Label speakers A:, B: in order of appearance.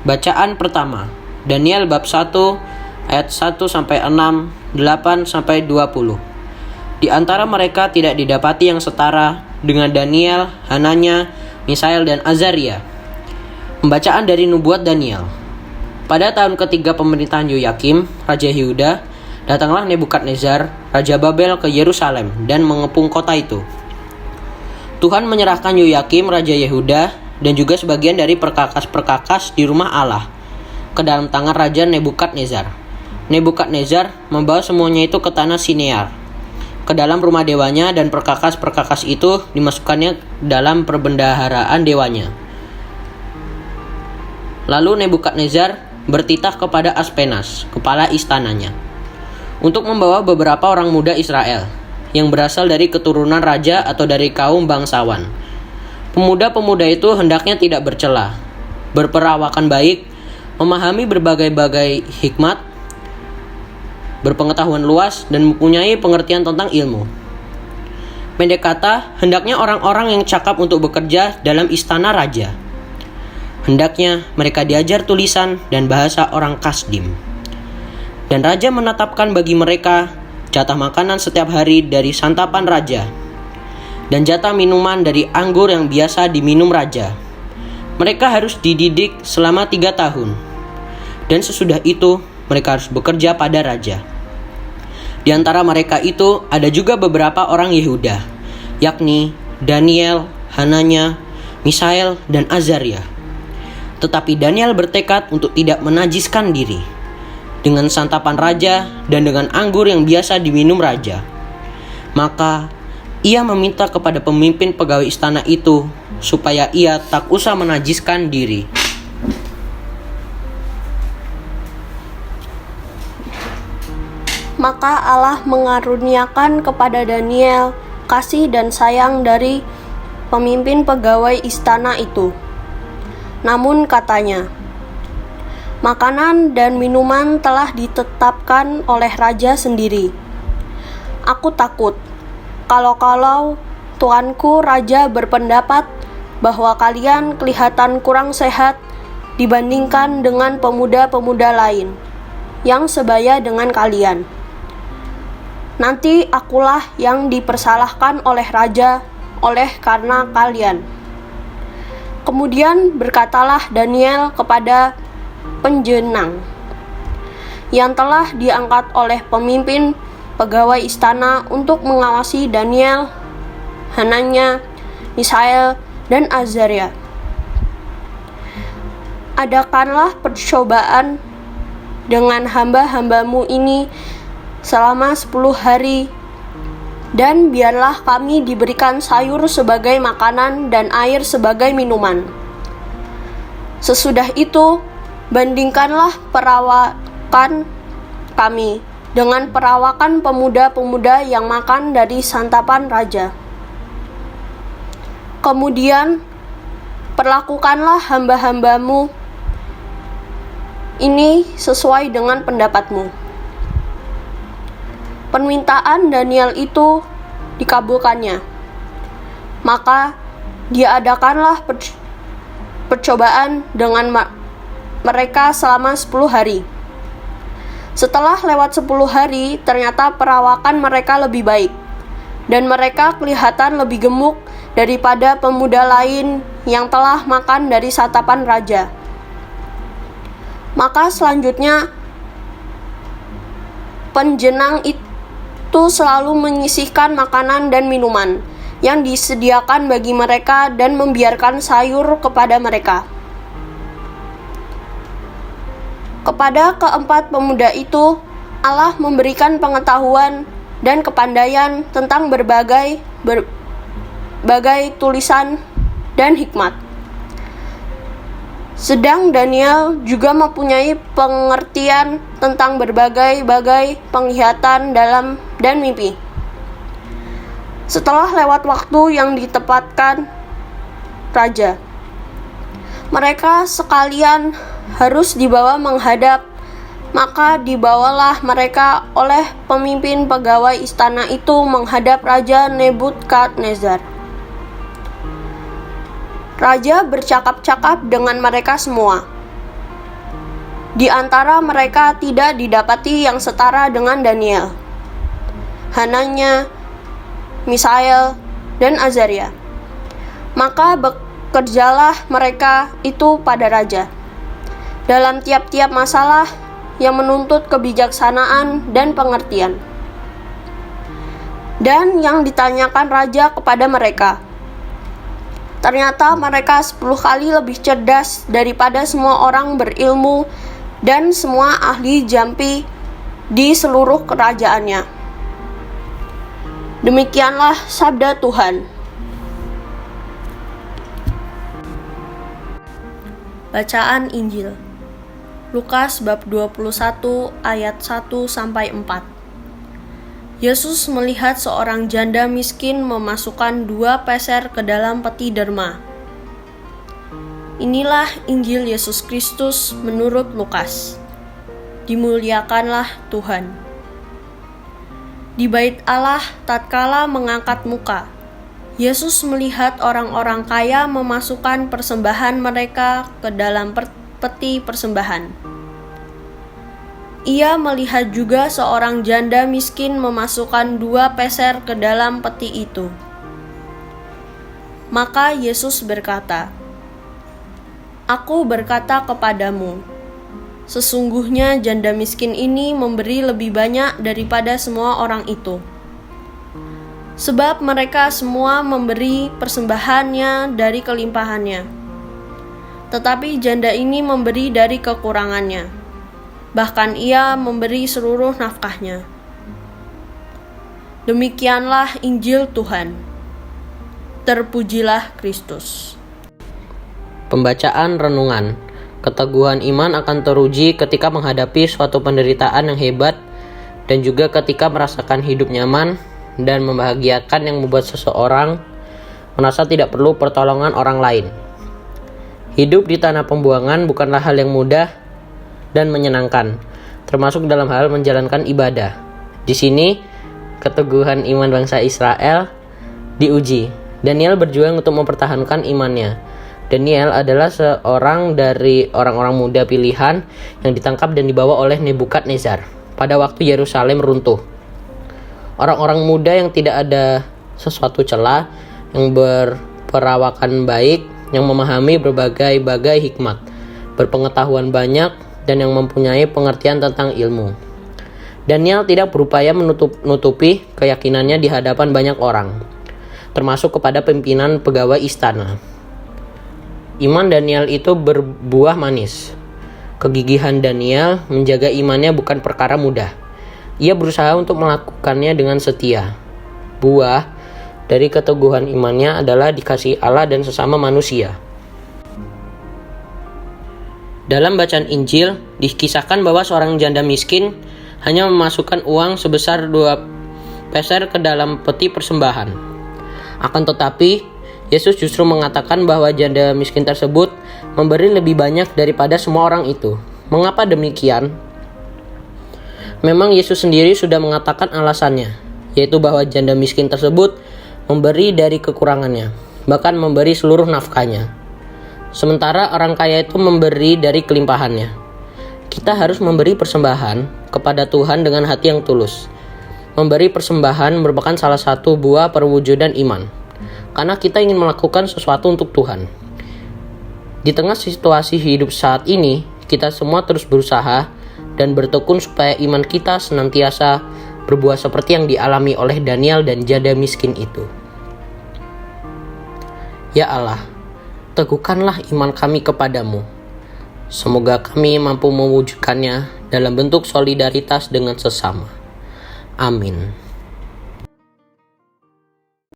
A: Bacaan pertama, Daniel bab 1 ayat 1-6, 8-20. Di antara mereka tidak didapati yang setara dengan Daniel, Hananya, Misael dan Azaria. Pembacaan dari nubuat Daniel. Pada tahun ketiga pemerintahan Yoyakim, Raja Yehuda, datanglah Nebukadnezar, Raja Babel ke Yerusalem dan mengepung kota itu. Tuhan menyerahkan Yoyakim, Raja Yehuda, dan juga sebagian dari perkakas-perkakas di rumah Allah ke dalam tangan Raja Nebukadnezar. Nebukadnezar membawa semuanya itu ke tanah Sinear, ke dalam rumah dewanya, dan perkakas-perkakas itu dimasukkannya dalam perbendaharaan dewanya. Lalu Nebukadnezar bertitah kepada Aspenas, kepala istananya, untuk membawa beberapa orang muda Israel yang berasal dari keturunan raja atau dari kaum bangsawan. Pemuda-pemuda itu hendaknya tidak bercela, berperawakan baik, memahami berbagai-bagai hikmat, berpengetahuan luas, dan mempunyai pengertian tentang ilmu. Pendek kata, hendaknya orang-orang yang cakap untuk bekerja dalam istana raja. Hendaknya mereka diajar tulisan dan bahasa orang Kasdim. Dan raja menetapkan bagi mereka jatah makanan setiap hari dari santapan raja, dan jatah minuman dari anggur yang biasa diminum raja. Mereka harus dididik selama 3 tahun, dan sesudah itu mereka harus bekerja pada raja. Di antara mereka itu ada juga beberapa orang Yehuda, yakni Daniel, Hananya, Misael, dan Azaria. Tetapi Daniel bertekad untuk tidak menajiskan diri dengan santapan raja dan dengan anggur yang biasa diminum raja. Maka ia meminta kepada pemimpin pegawai istana itu supaya ia tak usah menajiskan diri.
B: Maka Allah mengaruniakan kepada Daniel kasih dan sayang dari pemimpin pegawai istana itu. Namun katanya, makanan dan minuman telah ditetapkan oleh raja sendiri. Aku takut kalau tuanku raja berpendapat bahwa kalian kelihatan kurang sehat dibandingkan dengan pemuda-pemuda lain yang sebaya dengan kalian. Nanti akulah yang dipersalahkan oleh raja oleh karena kalian. Kemudian berkatalah Daniel kepada penjenang yang telah diangkat oleh pemimpin pegawai istana untuk mengawasi Daniel, Hananya, Misael, dan Azaria. Adakanlah percobaan dengan hamba-hambamu ini selama 10 hari, dan biarlah kami diberikan sayur sebagai makanan dan air sebagai minuman. Sesudah itu, bandingkanlah perawakan kami dengan perawakan pemuda-pemuda yang makan dari santapan raja. Kemudian, perlakukanlah hamba-hambamu ini sesuai dengan pendapatmu. Permintaan Daniel itu dikabulkannya. Maka diadakanlah percobaan dengan mereka selama 10 hari. Setelah lewat 10 hari, ternyata perawakan mereka lebih baik, dan mereka kelihatan lebih gemuk daripada pemuda lain yang telah makan dari santapan raja. Maka selanjutnya, penjenang itu selalu menyisihkan makanan dan minuman yang disediakan bagi mereka dan membiarkan sayur kepada mereka. Kepada keempat pemuda itu, Allah memberikan pengetahuan dan kepandaian tentang berbagai tulisan dan hikmat. Sedang Daniel juga mempunyai pengertian tentang berbagai penglihatan dalam dan mimpi. Setelah lewat waktu yang ditempatkan raja, mereka sekalian harus dibawa menghadap. Maka dibawalah mereka oleh pemimpin pegawai istana itu menghadap Raja Nebukadnezar. Raja bercakap-cakap dengan mereka semua. Di antara mereka tidak didapati yang setara dengan Daniel, Hananya, Misael, dan Azaria. Maka bekerjalah mereka itu pada raja dalam tiap-tiap masalah yang menuntut kebijaksanaan dan pengertian. Dan yang ditanyakan raja kepada mereka, ternyata mereka 10 kali lebih cerdas daripada semua orang berilmu dan semua ahli jampi di seluruh kerajaannya. Demikianlah sabda Tuhan. Bacaan Injil Lukas bab 21 ayat 1-4. Yesus melihat seorang janda miskin memasukkan 2 peser ke dalam peti derma. Inilah Injil Yesus Kristus menurut Lukas. Dimuliakanlah Tuhan. Di bait Allah tatkala mengangkat muka, Yesus melihat orang-orang kaya memasukkan persembahan mereka ke dalam peti persembahan. Ia melihat juga seorang janda miskin memasukkan 2 peser ke dalam peti itu. Maka Yesus berkata, "Aku berkata kepadamu, sesungguhnya janda miskin ini memberi lebih banyak daripada semua orang itu. Sebab mereka semua memberi persembahannya dari kelimpahannya. Tetapi janda ini memberi dari kekurangannya. Bahkan ia memberi seluruh nafkahnya." Demikianlah Injil Tuhan. Terpujilah Kristus.
A: Pembacaan renungan. Keteguhan iman akan teruji ketika menghadapi suatu penderitaan yang hebat dan juga ketika merasakan hidup nyaman dan membahagiakan yang membuat seseorang merasa tidak perlu pertolongan orang lain. Hidup di tanah pembuangan bukanlah hal yang mudah dan menyenangkan, termasuk dalam hal menjalankan ibadah. Di sini, keteguhan iman bangsa Israel diuji. Daniel berjuang untuk mempertahankan imannya. Daniel adalah seorang dari orang-orang muda pilihan yang ditangkap dan dibawa oleh Nebukadnezar pada waktu Yerusalem runtuh. Orang-orang muda yang tidak ada sesuatu celah, yang berperawakan baik, yang memahami berbagai hikmat, berpengetahuan banyak, dan yang mempunyai pengertian tentang ilmu. Daniel tidak berupaya menutupi keyakinannya di hadapan banyak orang, termasuk kepada pimpinan pegawai istana. Iman Daniel itu berbuah manis. Kegigihan Daniel menjaga imannya bukan perkara mudah. Ia berusaha untuk melakukannya dengan setia. Buah dari keteguhan imannya adalah dikasihi Allah dan sesama manusia. Dalam bacaan Injil, dikisahkan bahwa seorang janda miskin hanya memasukkan uang sebesar 2 peser ke dalam peti persembahan. Akan tetapi, Yesus justru mengatakan bahwa janda miskin tersebut memberi lebih banyak daripada semua orang itu. Mengapa demikian? Memang Yesus sendiri sudah mengatakan alasannya, yaitu bahwa janda miskin tersebut memberi dari kekurangannya, bahkan memberi seluruh nafkahnya. Sementara orang kaya itu memberi dari kelimpahannya. Kita harus memberi persembahan kepada Tuhan dengan hati yang tulus. Memberi persembahan merupakan salah satu buah perwujudan iman, karena kita ingin melakukan sesuatu untuk Tuhan. Di tengah situasi hidup saat ini, kita semua terus berusaha dan bertekun supaya iman kita senantiasa berbuah seperti yang dialami oleh Daniel dan janda miskin itu. Ya Allah, teguhkanlah iman kami kepadamu. Semoga kami mampu mewujudkannya dalam bentuk solidaritas dengan sesama. Amin.